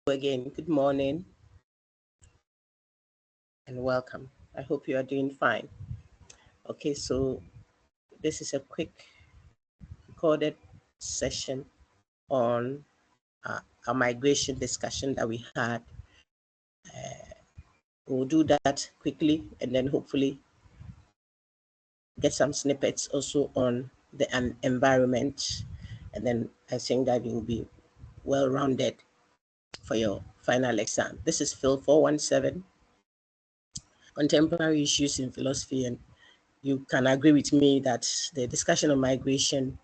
again, good morning and welcome. I hope you are doing fine. Okay, so this is a quick recorded session on a migration discussion that we had. We'll do that quickly and then hopefully get some snippets also on the environment. And then I think that you'll be well rounded for your final exam. This is PHIL417, Contemporary Issues in Philosophy, and you can agree with me that the discussion on migration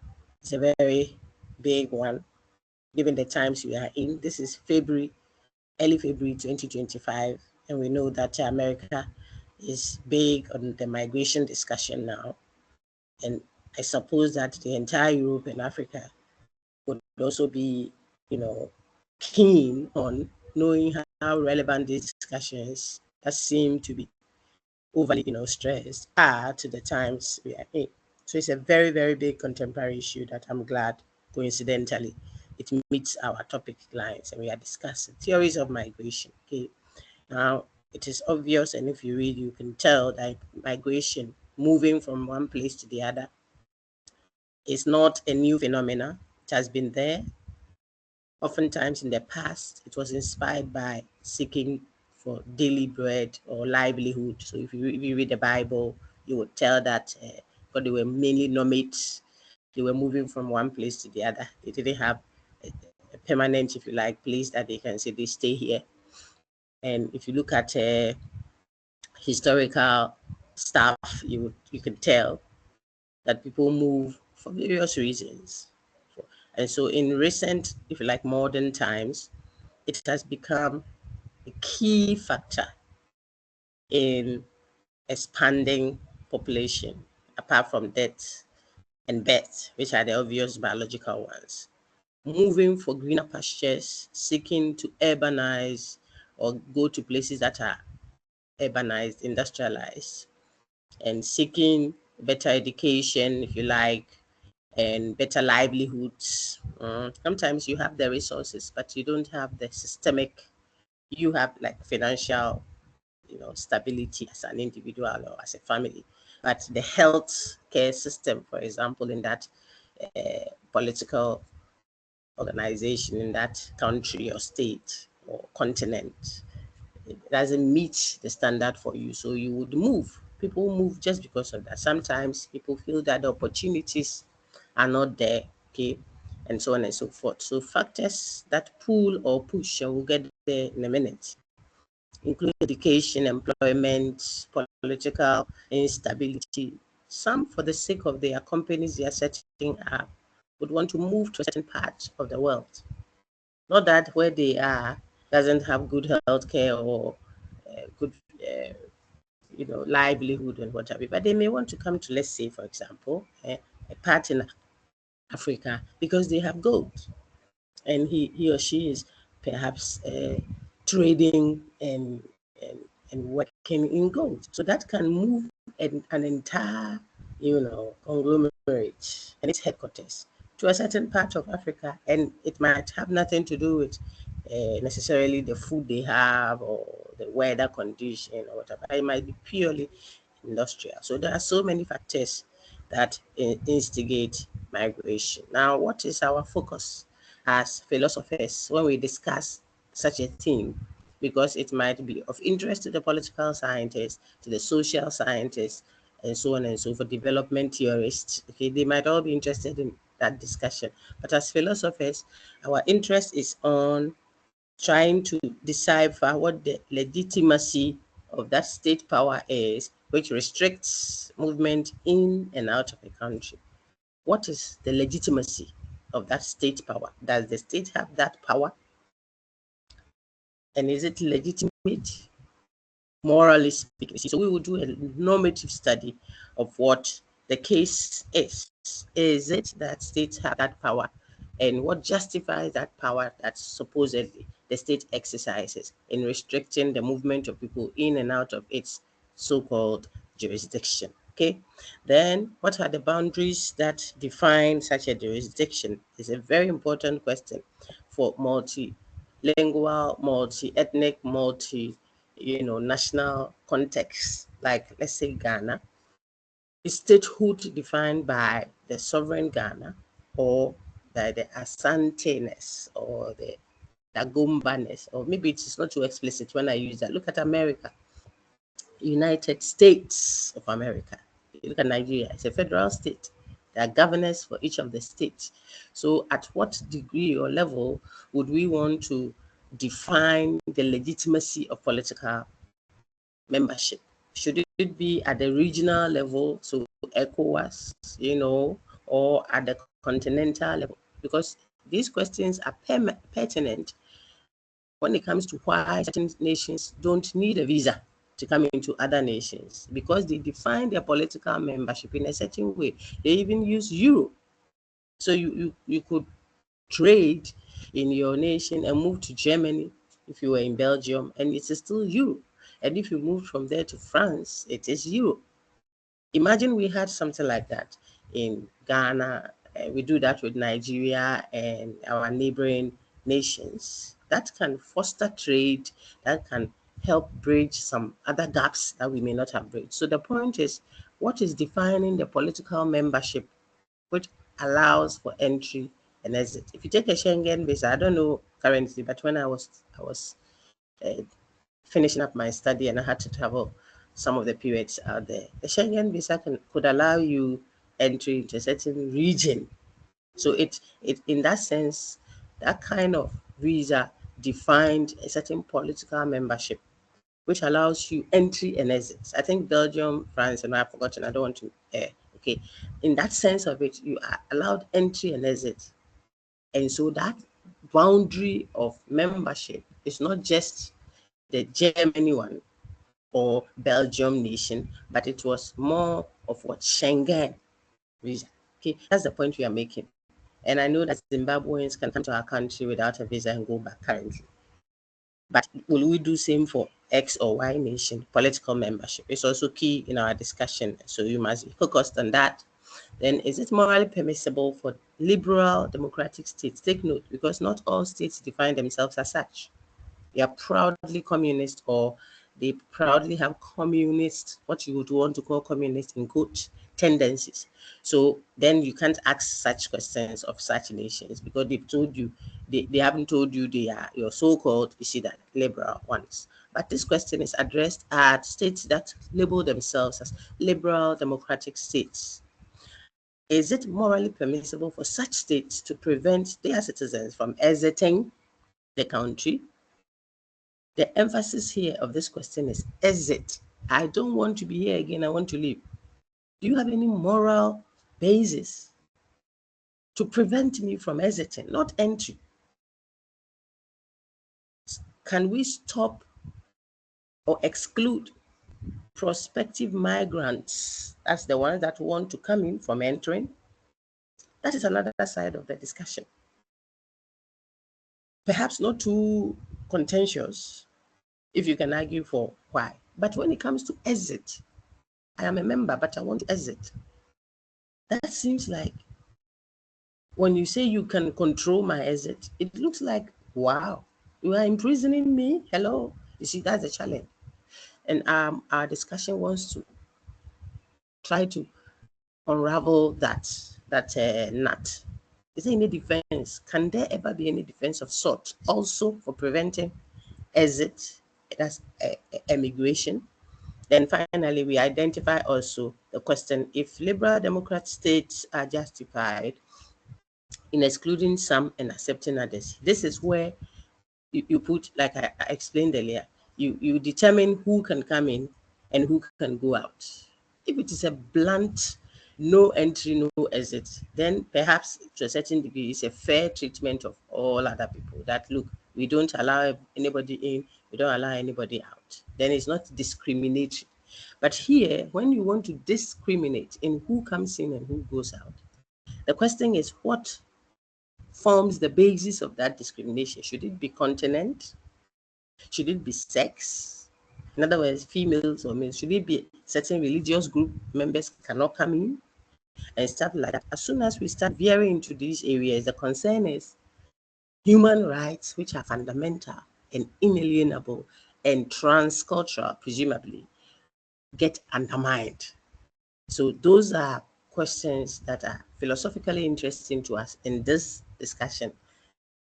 is a very big one, given the times we are in. This is early February 2025, and we know that America is big on the migration discussion now. And I suppose that the entire Europe and Africa would also be, keen on knowing how relevant these discussions that seem to be overly, stressed are to the times we are in. So it's a very, very big contemporary issue that I'm glad, coincidentally, it meets our topic lines and we are discussing theories of migration. Okay. Now, it is obvious, and if you read, you can tell that migration, moving from one place to the other, is not a new phenomena. It has been there. Oftentimes in the past, it was inspired by seeking for daily bread or livelihood. So if you read the Bible, you would tell that but they were mainly nomads. They were moving from one place to the other. They didn't have a permanent, if you like, place that they can say they stay here. And if you look at historical stuff, you can tell that people move for various reasons. And so in recent, if you like, modern times, it has become a key factor in expanding population, apart from death and birth, which are the obvious biological ones. Moving for greener pastures, seeking to urbanize or go to places that are urbanized, industrialized, and seeking better education, if you like, and better livelihoods. Sometimes you have the resources, but you don't have the systemic, you have like financial, stability as an individual or as a family. But the health care system, for example, in that political organization, in that country or state or continent, it doesn't meet the standard for you. So you would move. People move just because of that. Sometimes people feel that the opportunities are not there, okay, and so on and so forth. So factors that pull or push, and we'll get there in a minute, include education, employment, political instability. Some, for the sake of their companies they are setting up, would want to move to a certain part of the world. Not that where they are doesn't have good health care or good, livelihood and whatever, but they may want to come to, let's say, for example, a part in Africa because they have gold and he or she is perhaps trading and working in gold. So that can move an entire, conglomerate and its headquarters to a certain part of Africa, and it might have nothing to do with necessarily the food they have or the weather condition or whatever. It might be purely industrial. So there are so many factors that instigate migration. Now, what is our focus as philosophers when we discuss such a theme? Because it might be of interest to the political scientists, to the social scientists, and so on and so forth, development theorists. Okay, they might all be interested in that discussion. But as philosophers, our interest is on trying to decipher what the legitimacy of that state power is, which restricts movement in and out of a country. What is the legitimacy of that state power? Does the state have that power? And is it legitimate, morally speaking? So we will do a normative study of what the case is. Is it that states have that power? And what justifies that power that supposedly the state exercises in restricting the movement of people in and out of its so-called jurisdiction? Okay. Then what are the boundaries that define such a jurisdiction? Is a very important question for multilingual, multi-ethnic, national context, like let's say Ghana, is statehood defined by the sovereign Ghana or by the Asante-ness or the Dagomba-ness, or maybe it is not too explicit when I use that. Look at America, United States of America. You look at Nigeria, it's a federal state. There are governors for each of the states. So at what degree or level would we want to define the legitimacy of political membership? Should it be at the regional level, so ECOWAS, or at the continental level? Because these questions are pertinent when it comes to why certain nations don't need a visa to come into other nations, because they define their political membership in a certain way. They even use euro. So you could trade in your nation and move to Germany if you were in Belgium, and it is still euro. And if you moved from there to France, it is euro. Imagine we had something like that in Ghana. We do that with Nigeria and our neighboring nations. That can foster trade, that can help bridge some other gaps that we may not have bridged. So the point is, what is defining the political membership which allows for entry and exit? If you take a Schengen visa, I don't know currently, but when I was uh, finishing up my study and I had to travel some of the periods out there, the Schengen visa could allow you entry into a certain region. So it in that sense, that kind of visa defined a certain political membership, which allows you entry and exit. I think Belgium, France, and I've forgotten. I don't want to. Okay, in that sense of it, you are allowed entry and exit, and so that boundary of membership is not just the Germany one or Belgium nation, but it was more of what Schengen visa. Okay, that's the point we are making. And I know that Zimbabweans can come to our country without a visa and go back currently. But will we do same for X or Y nation? Political membership is also key in our discussion. So you must be focused on that. Then is it morally permissible for liberal democratic states? Take note, because not all states define themselves as such. They are proudly communist, or they proudly have communist, what you would want to call communist in quote, tendencies. So then you can't ask such questions of such nations, because they've told you, they haven't told you they are your so-called, you see that, liberal ones. But this question is addressed at states that label themselves as liberal democratic states. Is it morally permissible for such states to prevent their citizens from exiting the country? The emphasis here of this question is exit. I don't want to be here again. I want to leave. Do you have any moral basis to prevent me from exiting, not entry? Can we stop or exclude prospective migrants as the ones that want to come in from entering? That is another side of the discussion. Perhaps not too contentious if you can argue for why. But when it comes to exit, I am a member, but I want to exit. That seems like, when you say you can control my exit, it looks like, wow, you are imprisoning me. Hello. You see, that's the challenge. And our discussion wants to try to unravel that nut. Is there any defense? Can there ever be any defense of sort also for preventing exit, that's emigration? Then finally, we identify also the question, if liberal democrat states are justified in excluding some and accepting others. This is where you put, like I explained earlier, you determine who can come in and who can go out. If it is a blunt, no entry, no exit, then perhaps to a certain degree it's a fair treatment of all other people. That, look, we don't allow anybody in, we don't allow anybody out. Then it's not discriminatory. But here, when you want to discriminate in who comes in and who goes out, the question is, what forms the basis of that discrimination? Should it be continent? Should it be sex? In other words, females or males? Should it be certain religious group members cannot come in and stuff like that? As soon as we start veering into these areas, the concern is human rights, which are fundamental and inalienable and transcultural, presumably, get undermined. So those are questions that are philosophically interesting to us in this discussion,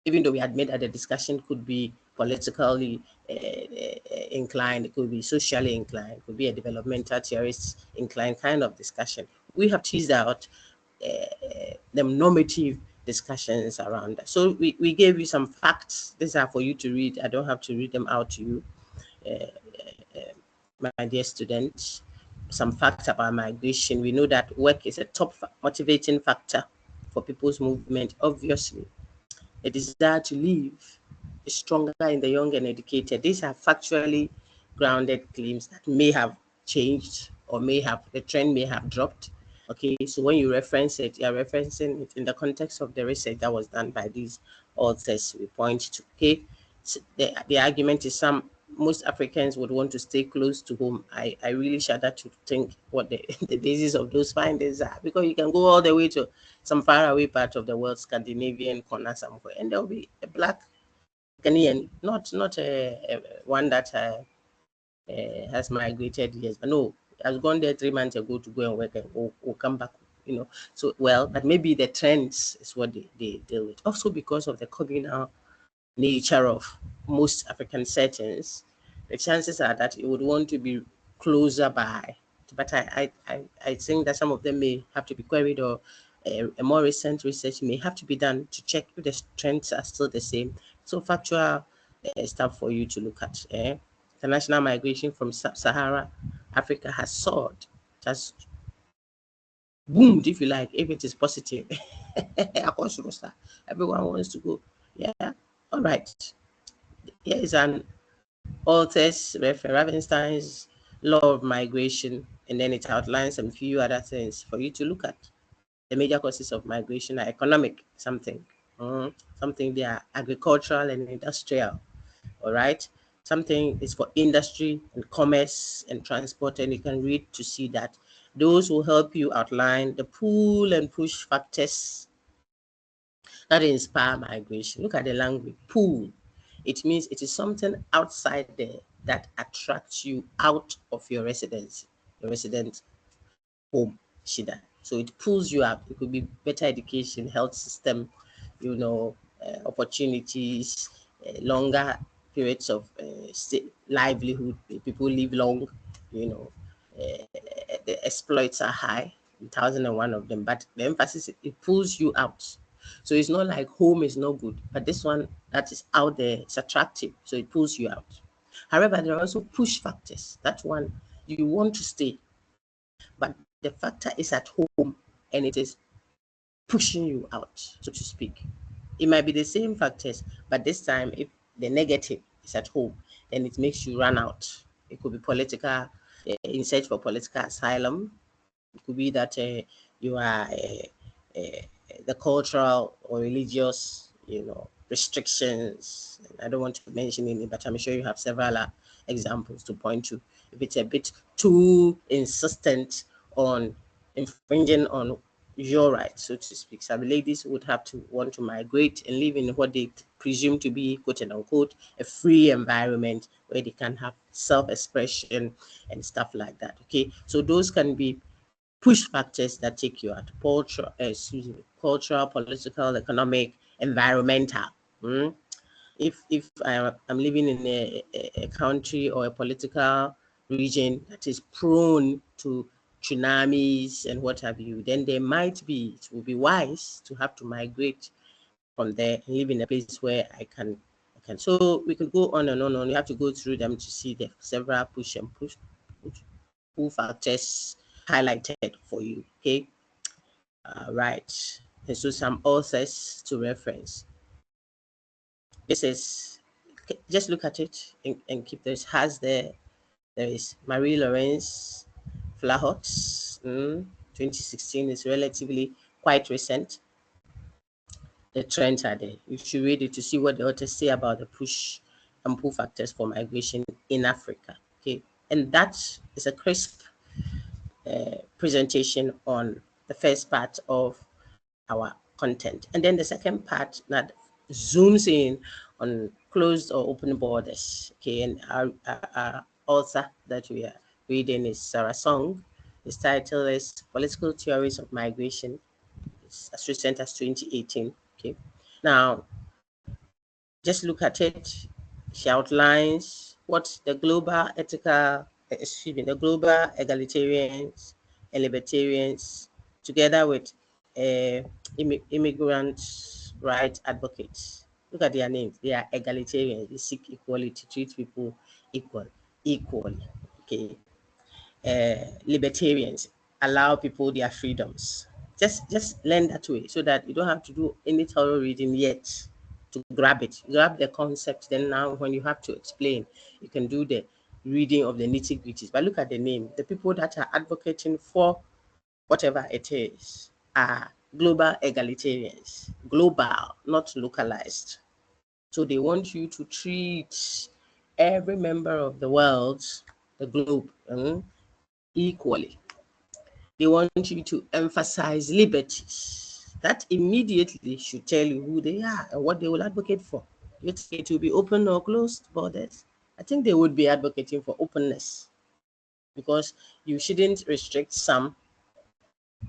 even though we admit that the discussion could be politically inclined, it could be socially inclined, it could be a developmental theorist inclined kind of discussion. We have teased out the normative discussions around that. So we gave you some facts. These are for you to read. I don't have to read them out to you, my dear students. Some facts about migration. We know that work is a top motivating factor for people's movement, obviously. A desire to live is stronger in the young and educated. These are factually grounded claims that may have changed or the trend may have dropped. Okay, so when you reference it, you're referencing it in the context of the research that was done by these authors we point to. Okay, so the argument is most Africans would want to stay close to home. I really shudder to think what the basis of those findings are, because you can go all the way to some faraway part of the world, Scandinavian corner somewhere, and there'll be a black Ghanaian, not a one that has migrated, yes, but no, has gone there 3 months ago to go and work and will come back, So, well, but maybe the trends is what they deal with. Also because of the communal nature of most African settings, the chances are that you would want to be closer by. But I think that some of them may have to be queried, or a more recent research may have to be done to check if the trends are still the same. So factual stuff for you to look at. International migration from sub-Sahara Africa has soared. It has boomed, if you like, if it is positive. Everyone wants to go. Yeah. All right. Here is an author's Ravenstein's law of migration, and then it outlines some few other things for you to look at. The major causes of migration are economic, something they are agricultural and industrial. All right. Something is for industry and commerce and transport, and you can read to see that. Those will help you outline the pull and push factors that inspire migration. Look at the language, pull. It means it is something outside there that attracts you out of your resident home, Shida. So it pulls you up. It could be better education, health system, opportunities, longer periods of livelihood. People live long, you know, the exploits are high, 1,001 of them, but the emphasis, it pulls you out. So it's not like home is no good, but this one that is out there, it's attractive, so it pulls you out. However, there are also push factors. That one, you want to stay, but the factor is at home and it is pushing you out, so to speak. It might be the same factors, but this time, if the negative is at home, then it makes you run out. It could be political, in search for political asylum. It could be that you are the cultural or religious, restrictions. I don't want to mention any, but I'm sure you have several examples to point to. If it's a bit too insistent on infringing on your rights, so to speak, some ladies would have to want to migrate and live in what they presume to be, quote and unquote, a free environment where they can have self-expression and stuff like that. Okay, so those can be push factors that take you out: cultural, political, economic, environmental. If I'm living in a country or a political region that is prone to tsunamis and what have you, then it will be wise to have to migrate from there and live in a place where I can. So we could go on and on and on. You have to go through them to see the several pull factors highlighted for you. Okay. Right. And so some authors to reference. This is, just look at it and keep this. There is Marie Laurence Flahot's 2016 is relatively quite recent. The trends are there. You should read it to see what the authors say about the push and pull factors for migration in Africa. Okay. And that is a crisp presentation on the first part of our content. And then the second part, that zooms in on closed or open borders. Okay, and our author that we are reading is Sarah Song. His title is Political Theories of Migration. It's as recent as 2018. Okay, now just look at it. She outlines what the global the global egalitarians and libertarians, together with immigrants' rights advocates. Look at their names. They are egalitarians. They seek equality, treat people equally. Okay, libertarians allow people their freedoms. Just learn that way so that you don't have to do any thorough reading yet to grab it. Grab the concept. Then now when you have to explain, you can do the reading of the nitty gritties. But look at the name. The people that are advocating for whatever it is are global egalitarians. Global, not localized. So they want you to treat every member of the world, the globe, equally. They want you to emphasize liberties. That immediately should tell you who they are and what they will advocate for. You think it will be open or closed borders? I think they would be advocating for openness because you shouldn't restrict some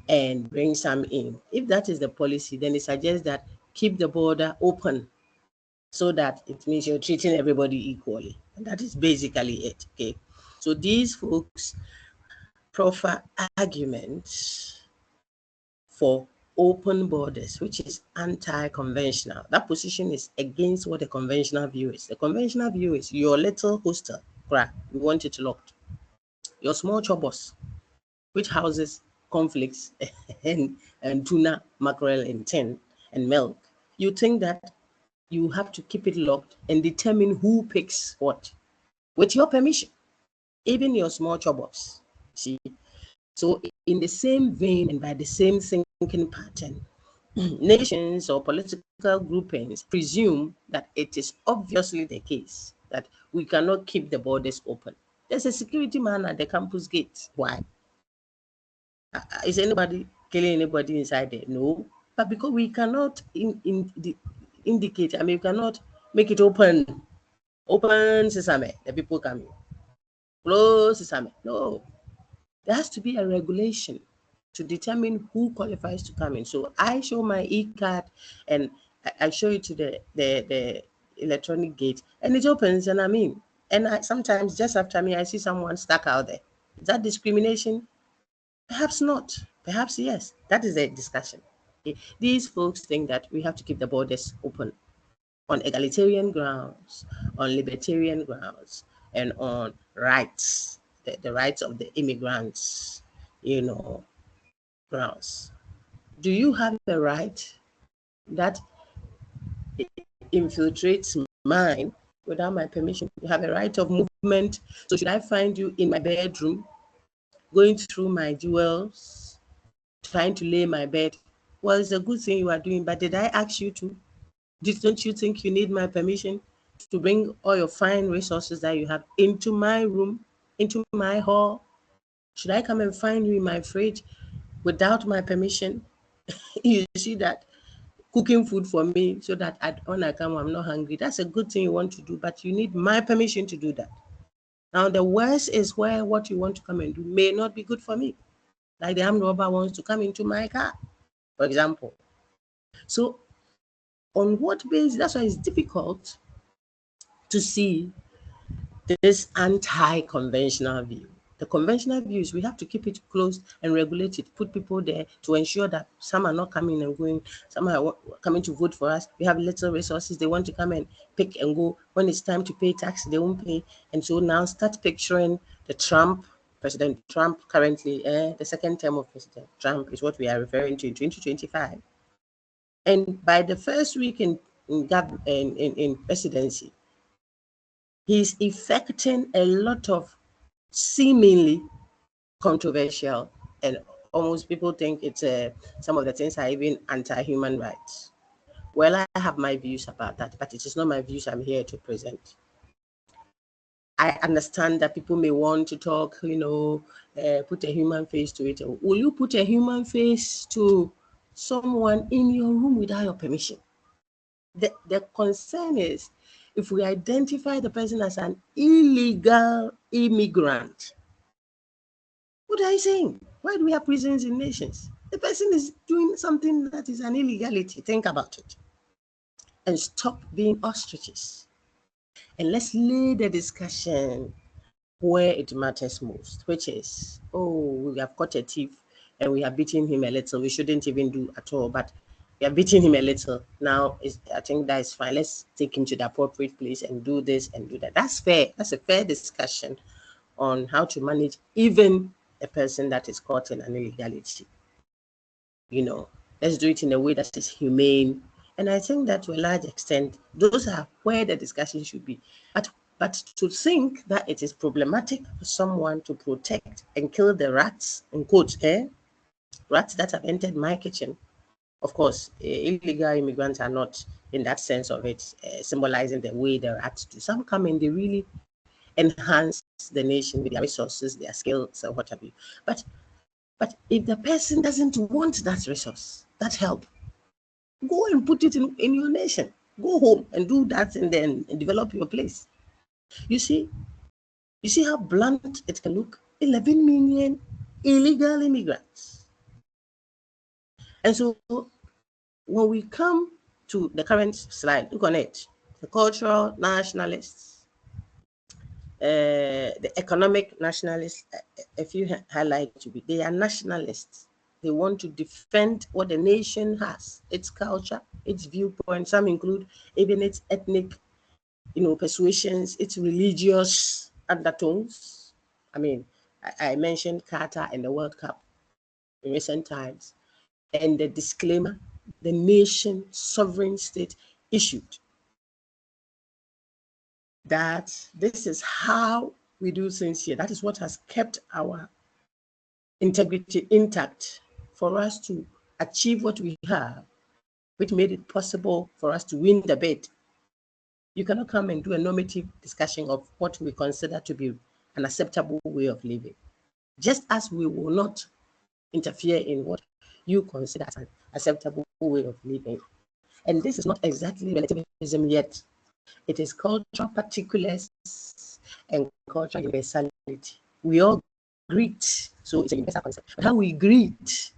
and bring some in. If that is the policy, then it suggests that keep the border open so that it means you're treating everybody equally. And that is basically it. Okay. So these folks proffer arguments for open borders, which is anti-conventional. That position is against what the conventional view is. The conventional view is your little hostel, we want it locked. Your small chobos, which houses conflicts and tuna, mackerel, and tin and milk. You think that you have to keep it locked and determine who picks what with your permission, even your small chobos. See, so in the same vein and by the same thinking pattern, nations or political groupings presume that it is obviously the case that we cannot keep the borders open. There's a security man at the campus gate. Why? Is anybody killing anybody inside there? No. But because we cannot indicate, I mean, we cannot make it open. Open sesame, the people coming. Close sesame. No. There has to be a regulation to determine who qualifies to come in. So I show my e-card and I show it to the electronic gate and it opens and I'm in. And sometimes just after me, I see someone stuck out there. Is that discrimination? Perhaps not. Perhaps yes. That is a discussion. Okay. These folks think that we have to keep the borders open on egalitarian grounds, on libertarian grounds, and on rights, the rights of the immigrants, grounds. Do you have a right that infiltrates mine without my permission? You have a right of movement. So should I find you in my bedroom, going through my jewels, trying to lay my bed? Well, it's a good thing you are doing, but did I ask you to? Don't you think you need my permission to bring all your fine resources that you have into my room, into my hall? Should I come and find you in my fridge without my permission? You see that cooking food for me so that when I come, I'm not hungry. That's a good thing you want to do, but you need my permission to do that. Now, the worst is where what you want to come and do may not be good for me. Like the armed robber wants to come into my car, for example. So, on what basis? That's why it's difficult to see this anti-conventional view. The conventional view is we have to keep it closed and regulate it, put people there to ensure that some are not coming and going, some are coming to vote for us. We have little resources. They want to come and pick and go. When it's time to pay tax, they won't pay. And so now start picturing President Trump currently, the second term of President Trump is what we are referring to in 2025. And by the first week in presidency, he's effecting a lot of seemingly controversial and almost people think it's some of the things are even anti-human rights. Well, I have my views about that, but it is not my views I'm here to present. I understand that people may want to talk, put a human face to it. Will you put a human face to someone in your room without your permission? The concern is if we identify the person as an illegal immigrant, what are you saying? Why do we have prisons in nations? The person is doing something that is an illegality. Think about it. And stop being ostriches. And let's lay the discussion where it matters most, which is, oh, we have caught a thief and we have beaten him a little. We shouldn't even do at all, but we are beating him a little. Now, I think that is fine. Let's take him to the appropriate place and do this and do that. That's fair. That's a fair discussion on how to manage even a person that is caught in an illegality. You know, let's do it in a way that is humane. And I think that to a large extent, those are where the discussion should be. But to think that it is problematic for someone to protect and kill the rats, in quotes, rats that have entered my kitchen. Of course, illegal immigrants are not in that sense of it, symbolizing the way the rats do. Some come in, they really enhance the nation with their resources, their skills, and what have you. But if the person doesn't want that resource, that help, go and put it in your nation. Go home and do that and then develop your place. You see, how blunt it can look? 11 million illegal immigrants. And so when we come to the current slide, look on it. The cultural nationalists, the economic nationalists, a few highlight to be, they are nationalists. They want to defend what the nation has, its culture, its viewpoint. Some include even its ethnic, persuasions, its religious undertones. I mean, I mentioned Qatar and the World Cup in recent times, and the disclaimer the nation sovereign state issued that this is how we do things here. That is what has kept our integrity intact for us to achieve what we have, which made it possible for us to win the bid. You cannot come and do a normative discussion of what we consider to be an acceptable way of living, just as we will not interfere in what you consider as an acceptable way of living. And this is not exactly relativism yet. It is cultural particulars and cultural universality. We all greet, so it's a universal concept. But how we greet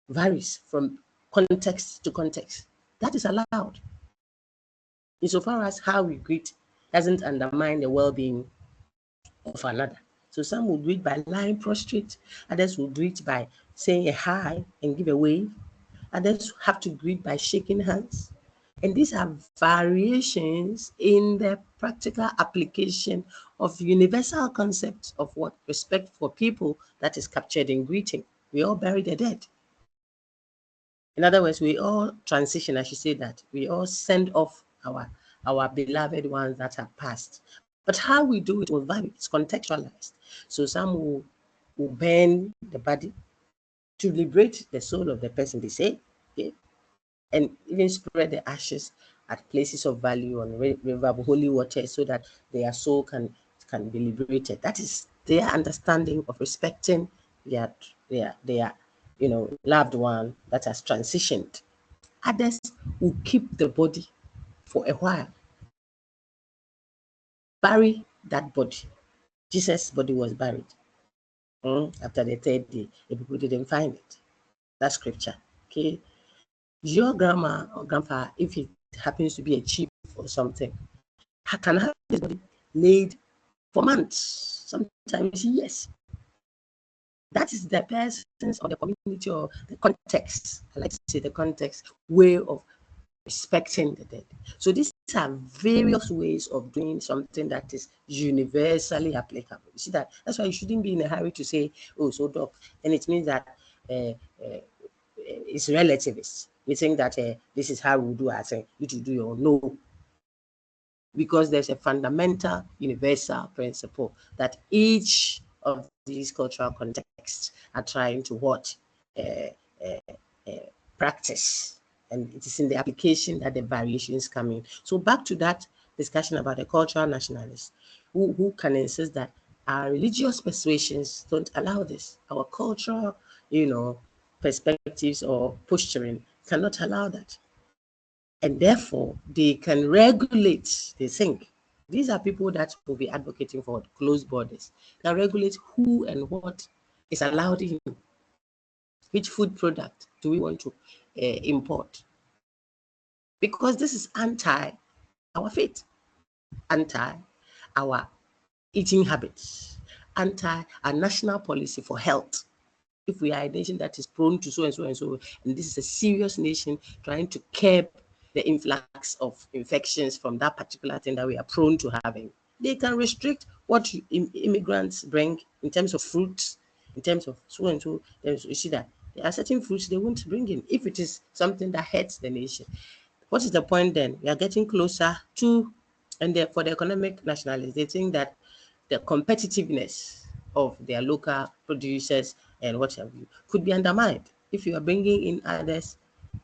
varies from context to context. That is allowed. Insofar as how we greet doesn't undermine the well-being of another. So some will greet by lying prostrate, others will greet by saying a hi and give a wave, others have to greet by shaking hands. And these are variations in the practical application of universal concepts of what respect for people that is captured in greeting. We all bury the dead. In other words, we all transition, I should say that. We all send off our beloved ones that are past. But how we do it will vary. It's contextualized. So some will burn the body to liberate the soul of the person, they say, okay, and even spread the ashes at places of value on river holy water so that their soul can be liberated. That is their understanding of respecting their loved one that has transitioned. Others will keep the body for a while, bury that body. Jesus' body was buried. After the third day, the people didn't find it. That's scripture. Okay. Your grandma or grandpa, if it happens to be a chief or something, can have his body laid for months, sometimes years. That is the persons or the community or the context. I like to say the context way of respecting the dead. So these are various ways of doing something that is universally applicable. You see that's why you shouldn't be in a hurry to say, oh, so doc, and it means that it's relativist. We think that this is how we do our thing. You to do your no, because there's a fundamental universal principle that each of these cultural contexts are trying to what practice, and it is in the application that the variations come in. So back to that discussion about the cultural nationalists who can insist that our religious persuasions don't allow this, our cultural perspectives or posturing cannot allow that. And therefore, they can regulate, they think. These are people that will be advocating for closed borders. Can regulate who and what is allowed in. Which food product do we want to import? Because this is anti our faith, anti our eating habits, anti our national policy for health. If we are a nation that is prone to so and so and so, and this is a serious nation trying to curb the influx of infections from that particular thing that we are prone to having, they can restrict what immigrants bring in terms of fruits, in terms of so and so. You see that there are certain fruits they won't bring in if it is something that hurts the nation. What is the point then? We are getting closer to, and for the economic nationalists, they think that the competitiveness of their local producers and what have you could be undermined if you are bringing in others.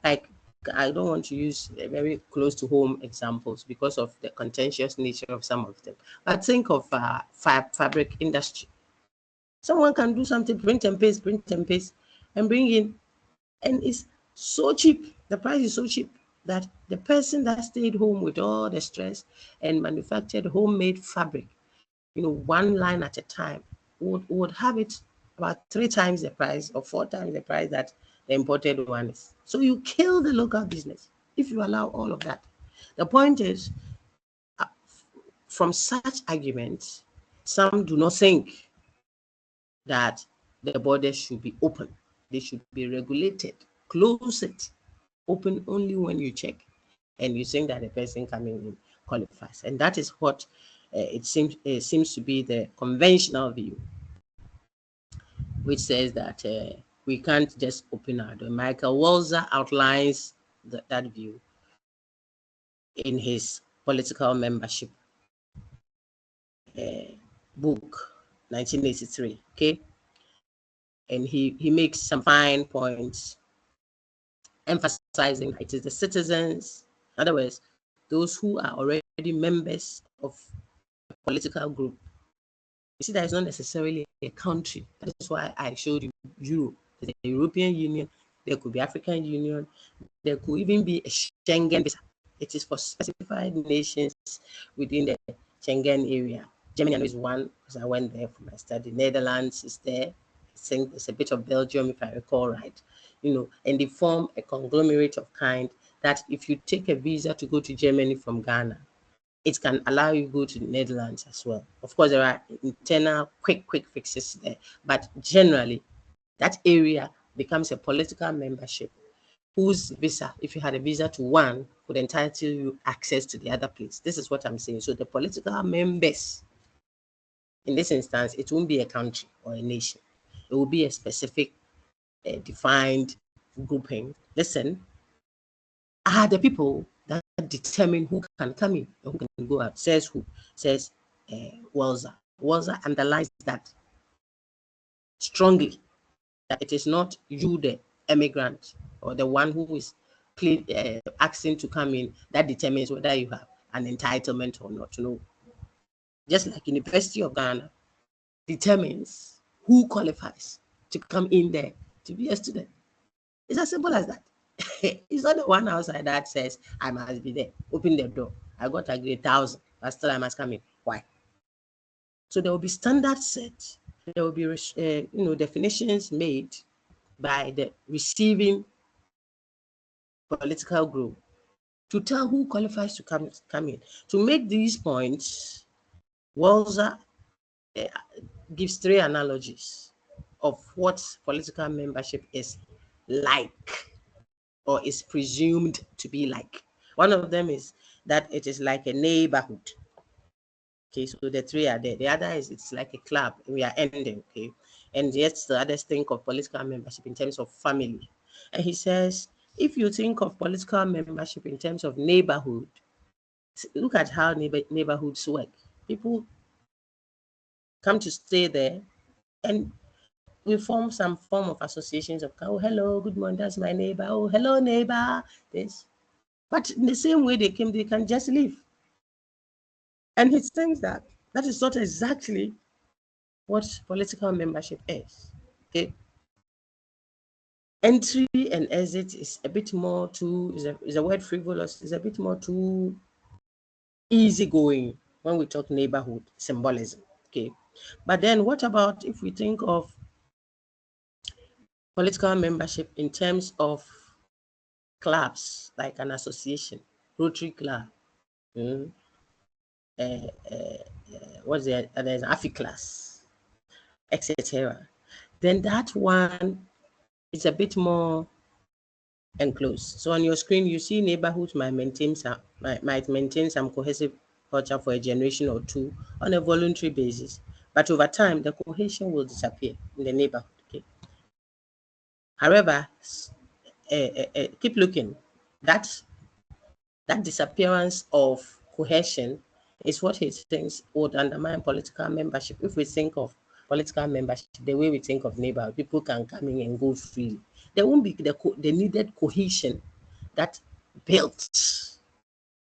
Like, I don't want to use very close to home examples because of the contentious nature of some of them. But think of fabric industry. Someone can do something, print and paste, and bring in, and it's so cheap. The price is so cheap that the person that stayed home with all the stress and manufactured homemade fabric, one line at a time, would have it about 3 times the price or 4 times the price that the imported one is. So you kill the local business if you allow all of that. The point is, from such arguments, some do not think that the borders should be open. They should be regulated. Close it. Open only when you check and you think that the person coming in qualifies. And that is what it seems to be the conventional view, which says that we can't just open our door. Michael Walzer outlines that view in his political membership book, 1983. Okay, and he makes some fine points, emphasizing it is the citizens, in other words, those who are already members of a political group. You see, that is not necessarily a country. That is why I showed you Europe. There's the European Union, there could be African Union, there could even be a Schengen visa. It is for specified nations within the Schengen area. Germany is one because I went there for my study. Netherlands is there. I think there's a bit of Belgium, if I recall right. And they form a conglomerate of kind that if you take a visa to go to Germany from Ghana, it can allow you to go to the Netherlands as well. Of course, there are internal quick fixes there, but generally, that area becomes a political membership whose visa, if you had a visa to one, would entitle you access to the other place. This is what I'm saying. So the political members, in this instance, it won't be a country or a nation. It will be a specific defined grouping. Listen, are the people that determine who can come in and who can go out. Says who? Says Walzer. Walzer underlines that strongly, that it is not you, the immigrant, or the one who is asking to come in, that determines whether you have an entitlement or not. Just like University of Ghana determines who qualifies to come in there to be a student. It's as simple as that. It's not the one outside that says I must be there. Open the door. I got a grade 1,000, but still I must come in. Why? So there will be standards set. There will be definitions made by the receiving political group to tell who qualifies to come in. To make these points, Walzer gives 3 analogies of what political membership is like, or is presumed to be like. One of them is that it is like a neighborhood. Okay, so the 3 are there. The other is it's like a club. We are ending, okay? And yes, the others think of political membership in terms of family. And he says, if you think of political membership in terms of neighborhood, look at how neighborhoods work. People come to stay there, and we form some form of associations of, oh, hello, good morning, that's my neighbor. Oh, hello, neighbor. This. But in the same way they came, they can just leave. And he thinks that that is not exactly what political membership is. Okay. Entry and exit is a bit more too, is a word frivolous, is a bit more too easygoing when we talk neighborhood symbolism. Okay. But then what about if we think of political membership in terms of clubs, like an association, Rotary Club, mm, what's there? There's an AFI class, etc. Then that one is a bit more enclosed. So on your screen, you see neighborhoods might maintain some cohesive culture for a generation or two on a voluntary basis, but over time the cohesion will disappear in the neighborhood. Okay. However, keep looking. That that disappearance of cohesion is what he thinks would undermine political membership. If we think of political membership the way we think of neighborhood, people can come in and go freely. There won't be the needed cohesion that builds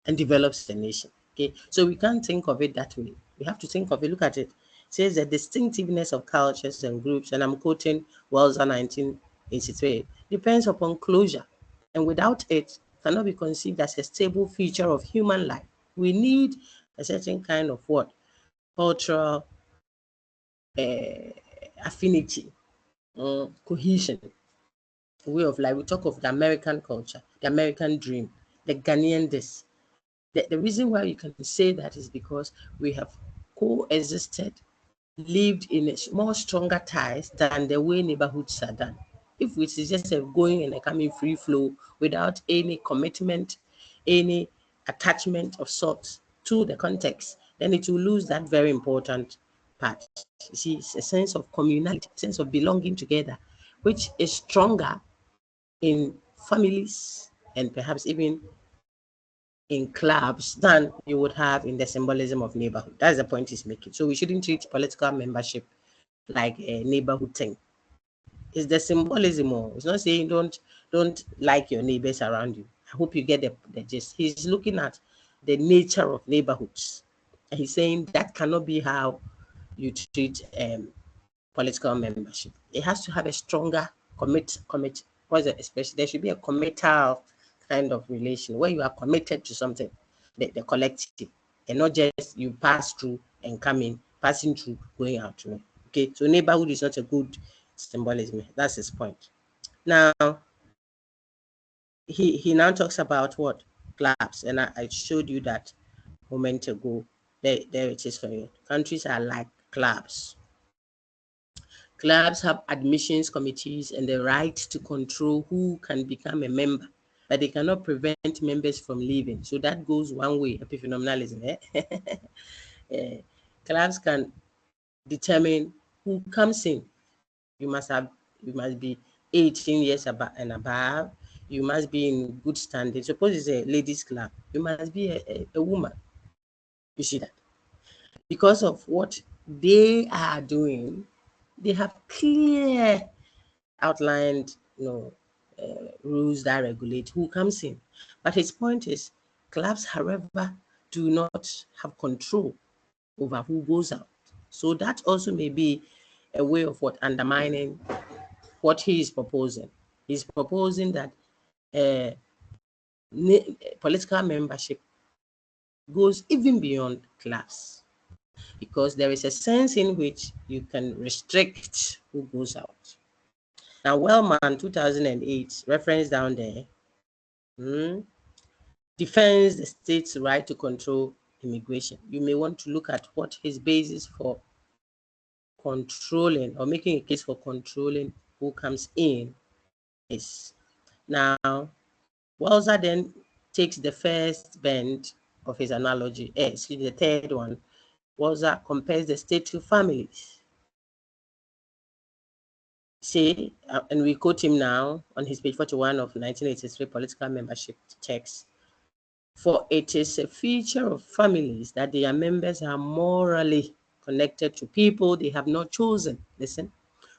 and develops the nation. Okay, so we can't think of it that way. We have to think of it. Look at it. It says the distinctiveness of cultures and groups, and I'm quoting Welser 1983, depends upon closure, and without it, cannot be conceived as a stable feature of human life. We need a certain kind of what cultural affinity, cohesion, way of life. We talk of the American culture, the American dream, the Ghanaian this. The reason why you can say that is because we have coexisted, lived in a more stronger ties than the way neighborhoods are done. If it is just a going and a coming free flow without any commitment, any attachment of sorts to the context, then it will lose that very important part. You see, it's a sense of communality, sense of belonging together, which is stronger in families and perhaps even in clubs than you would have in the symbolism of neighborhood. That's the point he's making. So we shouldn't treat political membership like a neighborhood thing. It's the symbolism. It's not saying don't like your neighbors around you. I hope you get the gist. He's looking at the nature of neighborhoods. And he's saying that cannot be how you treat political membership. It has to have a stronger commit. What's it? Especially there should be a committal kind of relation where you are committed to something, the collective, and not just you pass through and come in, passing through, going out. Okay, so neighborhood is not a good symbolism. That's his point. Now he now talks about what clubs, and I showed you that a moment ago. There it is for you. Countries are like clubs. Clubs have admissions committees and the right to control who can become a member, but they cannot prevent members from leaving. So that goes one way, epiphenomenalism. Clubs can determine who comes in. You must be 18 years and above. You must be in good standing. Suppose it's a ladies' club. You must be a woman. You see that? Because of what they are doing, they have clear outlined, rules that regulate who comes in. But his point is, clubs, however, do not have control over who goes out. So that also may be a way of what undermining what he is proposing. He's proposing that uh, political membership goes even beyond clubs because there is a sense in which you can restrict who goes out. Now, Wellman 2008, reference down there, defends the state's right to control immigration. You may want to look at what his basis for controlling or making a case for controlling who comes in is. Now, Walzer then takes the first bend of his analogy, the third one. Walzer compares the state to families. Say, and we quote him now on his page 41 of 1983 political membership text. For it is a feature of families that their members are morally connected to people they have not chosen, listen,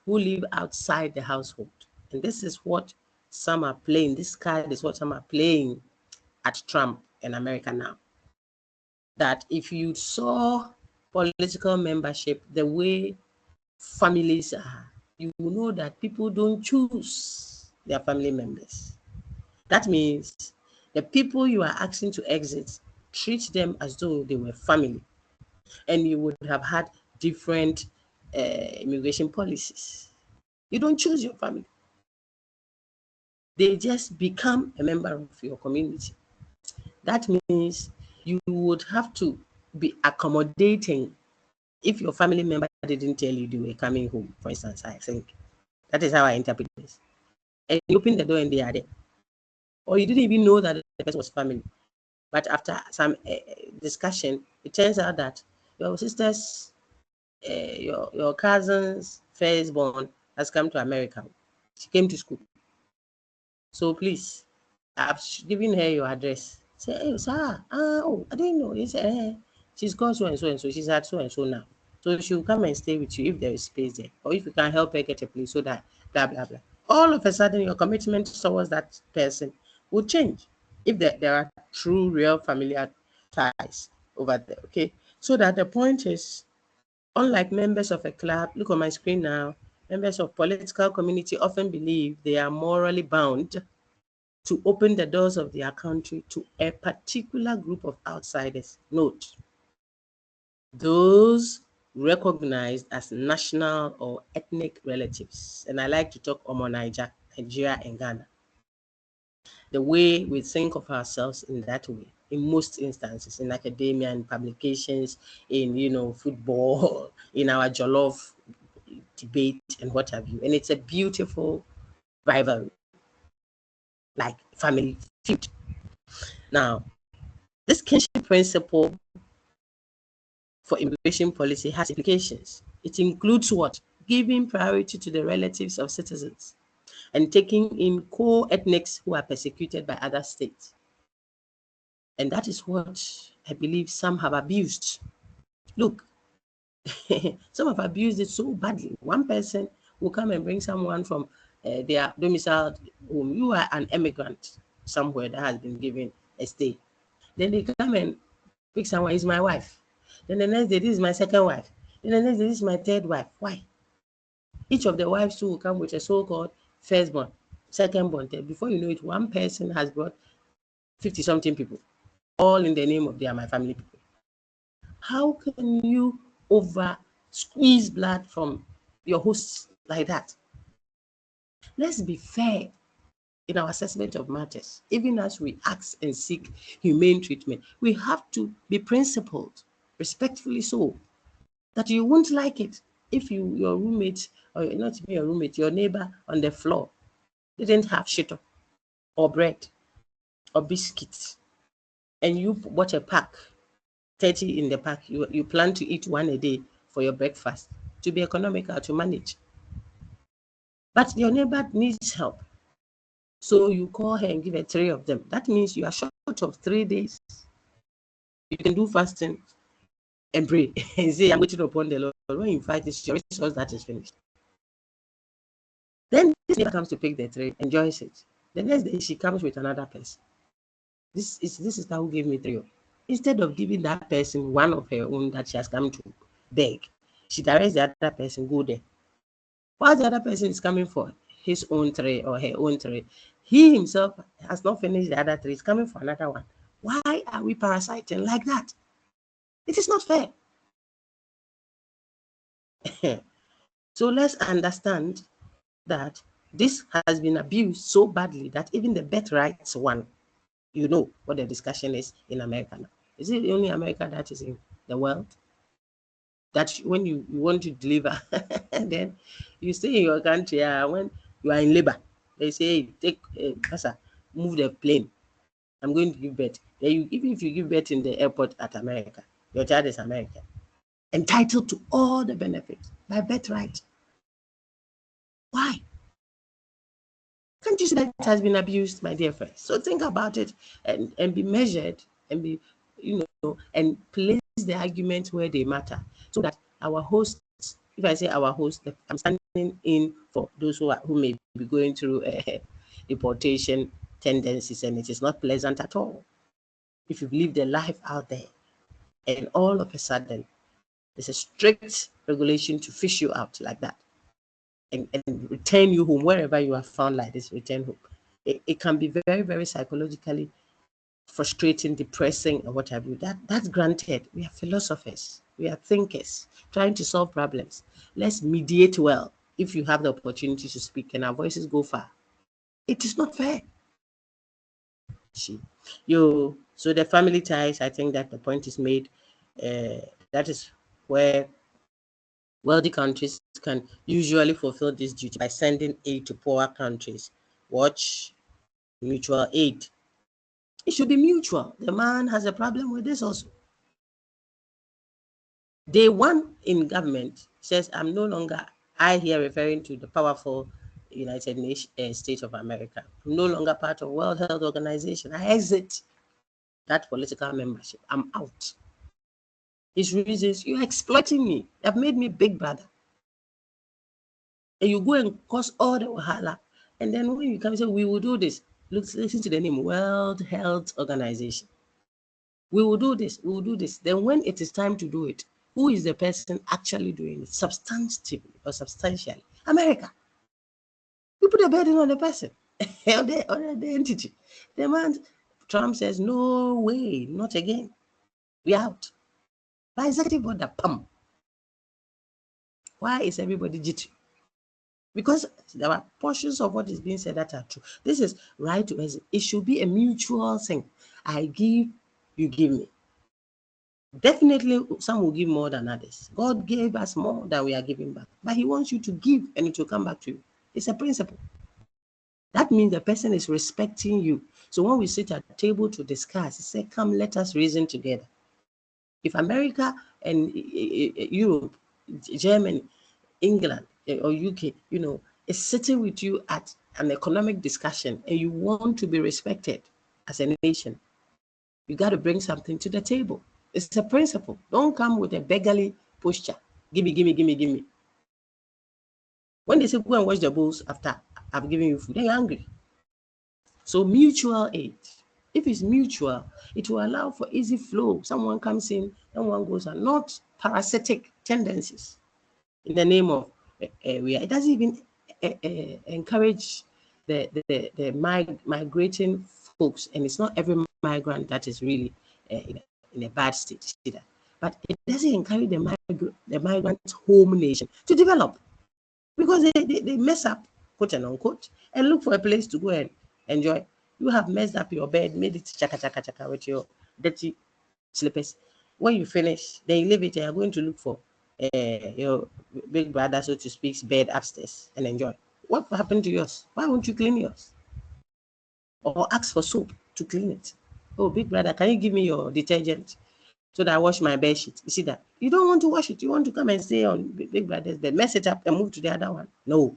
who live outside the household. And this is what some are playing. This card is what some are playing at Trump in America now. That if you saw political membership the way families are, you will know that people don't choose. their family members. That means the people you are asking to exit, treat them as though they were family, and you would have had different immigration policies. You don't choose your family. They just become a member of your community. That means you would have to be accommodating if your family member didn't tell you they were coming home, for instance. I think that is how I interpret this. And you open the door and they are there. Or you didn't even know that the person was family. But after some discussion, it turns out that your sister's, your cousin's firstborn has come to America. She came to school. So please, I've given her your address. Say, hey, sir, oh, I didn't know. He said, she's got so and so and so. She's at so and so now. So she'll come and stay with you if there is space there. Or if you can help her get a place so that blah, blah, blah. All of a sudden, your commitment towards that person will change if there are true, real familiar ties over there. Okay. So that the point is, unlike members of a club, look on my screen now, members of political community often believe they are morally bound to open the doors of their country to a particular group of outsiders. Note, those recognized as national or ethnic relatives. And I like to talk Omo Nigeria, and Ghana. The way we think of ourselves in that way, in most instances, in academia, in publications, in football, in our Jollof debate and what have you. And it's a beautiful rivalry, like family feud. Now, this kinship principle for immigration policy has implications. It includes what? Giving priority to the relatives of citizens and taking in co-ethnics who are persecuted by other states. And that is what I believe some have abused. Look, some have abused it so badly. One person will come and bring someone from their domiciled home. You are an immigrant somewhere that has been given a stay. Then they come and pick someone, is my wife. Then the next day, this is my second wife. Then the next day, this is my third wife. Why? Each of the wives too will come with a so-called firstborn, secondborn. Before you know it, one person has brought 50-something people, all in the name of they are my family people. How can you over squeeze blood from your hosts like that? Let's be fair in our assessment of matters. Even as we ask and seek humane treatment, we have to be principled, respectfully so, that you won't like it if your roommate, or not even your roommate, your neighbor on the floor didn't have shito or bread or biscuits, and you bought a pack, 30 in the pack. You plan to eat one a day for your breakfast to be economical, to manage. But your neighbor needs help. So you call her and give her 3 of them. That means you are short of 3 days. You can do fasting and pray and say, I'm waiting upon the Lord. When you fight, it's your resource that is finished. Then this neighbor comes to pick the 3, enjoys it. The next day she comes with another person. This is who gave me 3. Instead of giving that person one of her own that she has come to beg, she directs the other person, go there. While the other person is coming for his own 3 or her own 3, he himself has not finished the other 3, he's coming for another one. Why are we parasiting like that? It is not fair. So let's understand that this has been abused so badly that even the birthrights one, you know what the discussion is in America now. Is it the only America that is in the world? That when you want to deliver, then you stay in your country. When you are in labor, they say, hey, take Kasa, move the plane. I'm going to give birth. Then even if you give birth in the airport at America, your child is American, entitled to all the benefits by birthright. Why? Can't you see that it has been abused, my dear friends? So think about it and be measured and be, and place the arguments where they matter so that our hosts, if I say our host, I'm standing in for those who may be going through deportation tendencies, and it is not pleasant at all. If you've lived a life out there and all of a sudden there's a strict regulation to fish you out like that, and return you home wherever you are found like this, return home. It can be very, very psychologically frustrating, depressing, or what have you. That's granted. We are philosophers, we are thinkers, trying to solve problems. Let's mediate well. If you have the opportunity to speak and our voices go far, it is not fair. See, so the family ties. I think that the point is made. That is where wealthy countries can usually fulfill this duty by sending aid to poorer countries. Watch mutual aid. It should be mutual. The man has a problem with this also. Day one in government says, I'm no longer, I here referring to the powerful United States of America. I'm no longer part of World Health Organization. I exit that political membership. I'm out. His reasons, you're exploiting me. You have made me big brother. And you go and cause all the wahala. And then when you come and say, we will do this, look, listen to the name, World Health Organization. We will do this, we will do this. Then when it is time to do it, who is the person actually doing it? Substantively or substantially? America. You put a burden on the person, on the entity. The man, Trump says, no way, not again. We out. By executive order, pump. Why is everybody jittery? Because there are portions of what is being said that are true. This is right to exit. It should be a mutual thing. I give, you give me. Definitely, some will give more than others. God gave us more than we are giving back. But He wants you to give and it will come back to you. It's a principle. That means the person is respecting you. So when we sit at the table to discuss, He said, come, let us reason together. If America and Europe, Germany, England, or UK, is sitting with you at an economic discussion and you want to be respected as a nation, you got to bring something to the table. It's a principle. Don't come with a beggarly posture. Gimme, gimme, gimme, gimme. When they say go and wash the bowls after I've given you food, they're angry. So mutual aid. If it's mutual, it will allow for easy flow. Someone comes in, someone goes out. Not parasitic tendencies in the name of it doesn't even encourage the migrating folks, and it's not every migrant that is really in a bad state. See that, but it doesn't encourage the migrant home nation to develop because they mess up, quote and unquote, and look for a place to go and enjoy. You have messed up your bed, made it chaka chaka chaka with your dirty slippers. When you finish, then you leave it and you're going to look for your big brother, so to speak, bed upstairs and enjoy. What happened to yours? Why won't you clean yours? Or ask for soap to clean it? Oh, big brother, can you give me your detergent so that I wash my bed sheet? You see that? You don't want to wash it. You want to come and stay on big brother's bed, mess it up and move to the other one. No.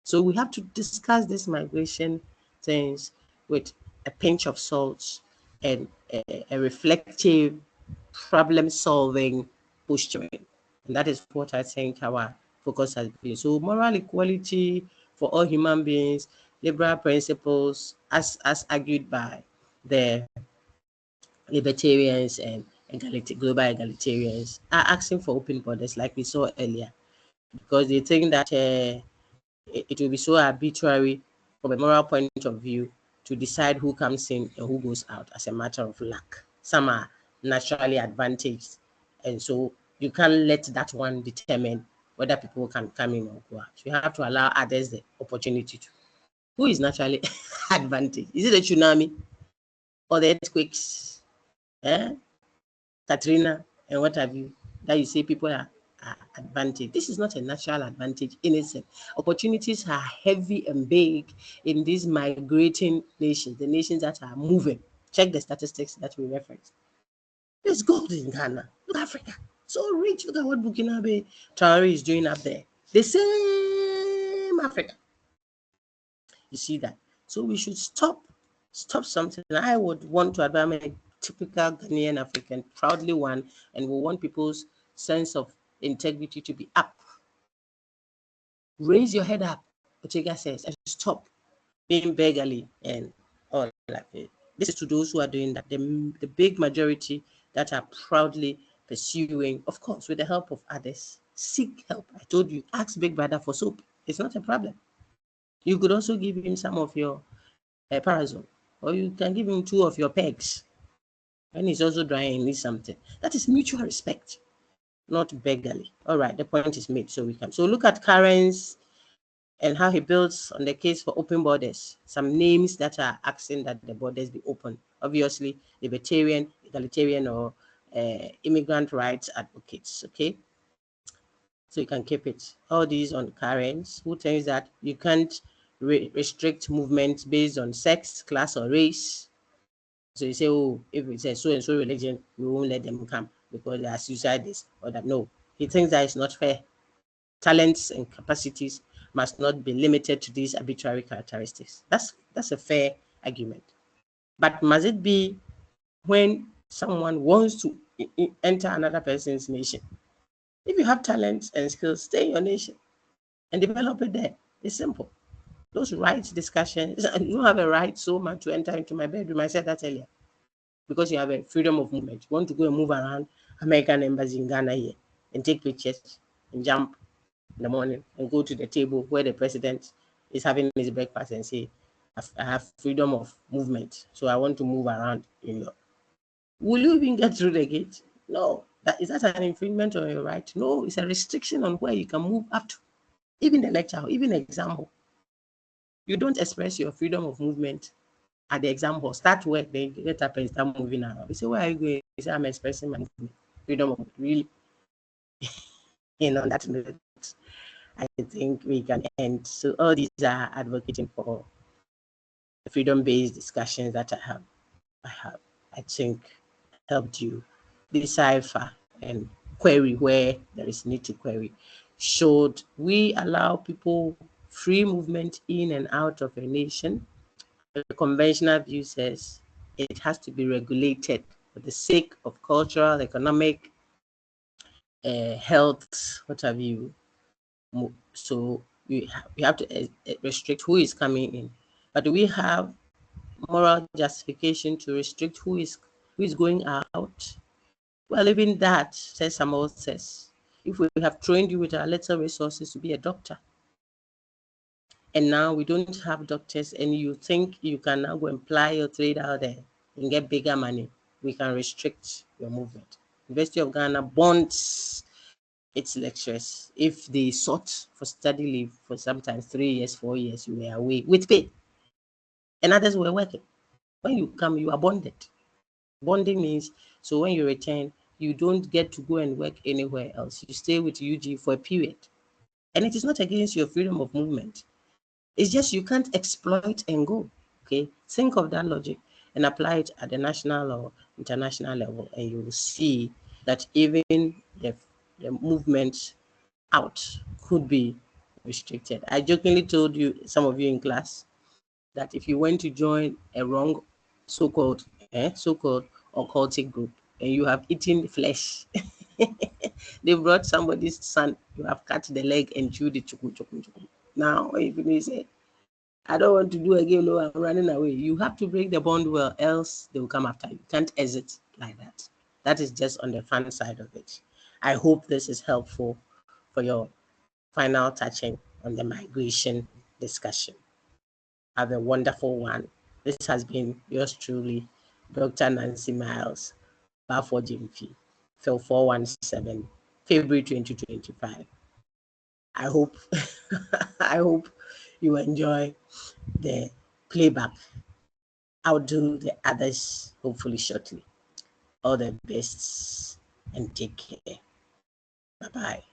So we have to discuss this migration things with a pinch of salt and a reflective problem solving posturing. And that is what I think our focus has been. So moral equality for all human beings, liberal principles, as argued by the libertarians and global egalitarians, are asking for open borders like we saw earlier, because they think that it will be so arbitrary from a moral point of view to decide who comes in and who goes out as a matter of luck. Some are naturally advantaged, and so you can't let that one determine whether people can come in or go out. You have to allow others the opportunity to. Who is naturally advantaged? Is it the tsunami or the earthquakes? Eh? Katrina and what have you, that you say people are advantage. This is not a natural advantage in itself. Opportunities are heavy and big in these migrating nations, the nations that are moving. Check the statistics that we reference. There's gold in Ghana. Look at Africa. So rich. Look at what Burkina Traore is doing up there. The same Africa. You see that? So we should stop something. I would want to admire a typical Ghanaian African, proudly one, and we want people's sense of integrity to be up. Raise your head up, Otega says, and stop being beggarly and all like it. This is to those who are doing that. The big majority that are proudly pursuing, of course, with the help of others. Seek help. I told you, ask Big Brother for soap It's not a problem. You could also give him some of your parasol, or you can give him 2 of your pegs. And he's also drying, he needs something. That is mutual respect, not beggarly. All right, the point is made. So we can. So look at Karen's and how he builds on the case for open borders. Some names that are asking that the borders be open. Obviously, libertarian, egalitarian, or immigrant rights advocates. Okay, so you can keep it. All these on Karens who tells that you can't restrict movement based on sex, class, or race. So you say, oh, if it's a so and so religion, we won't let them come because they are suicidists or that. No, he thinks that is not fair. Talents and capacities must not be limited to these arbitrary characteristics. That's a fair argument. But must it be when someone wants to enter another person's nation? If you have talents and skills, stay in your nation and develop it there. It's simple. Those rights discussions, you don't have a right so much to enter into my bedroom. I said that earlier. Because you have a freedom of movement. You want to go and move around American embassy in Ghana here and take pictures and jump in the morning and go to the table where the president is having his breakfast and say, I have freedom of movement, so I want to move around in Europe. Will you even get through the gate? No. Is that an infringement on your right? No, it's a restriction on where you can move up to. Even the lecture, even exam hall. You don't express your freedom of movement at the exam hall. Start work, then get up and start moving around. You say, where are you going? You say, I'm expressing my movement. Freedom of really. On that note, I think we can end. So all these are advocating for freedom-based discussions that I think helped you decipher and query where there is need to query. Should we allow people free movement in and out of a nation? The conventional view says it has to be regulated for the sake of cultural, economic, health, what have you. So we have to restrict who is coming in. But do we have moral justification to restrict who is going out? Well, even that, says Samuel says, if we have trained you with our little resources to be a doctor, and now we don't have doctors, and you think you can now go and ply your trade out there and get bigger money, we can restrict your movement. University of Ghana bonds its lecturers if they sought for study leave for sometimes 3 years, 4 years, you were away with pay, and others were working. When you come, you are bonded. Bonding means, so when you return, you don't get to go and work anywhere else. You stay with UG for a period. And it is not against your freedom of movement. It's just you can't exploit and go. Okay? Think of that logic and apply it at the national or international level, and you will see that even the movement out could be restricted. I jokingly told you, some of you in class, that if you went to join a wrong so-called so-called occultic group and you have eaten flesh, they brought somebody's son, you have cut the leg and chewed it. Chukum, chukum, chukum. Now, if you say, I don't want to do again, no, I'm running away. You have to break the bond well, else they will come after you. You can't exit like that. That is just on the fun side of it. I hope this is helpful for your final touching on the migration discussion. Have a wonderful one. This has been yours truly, Dr. Nancy Miles, Balfour Jimfi, PHIL417, February 2025. I hope I hope you enjoy the playback. I'll do the others hopefully shortly. All the best and take care. Bye bye.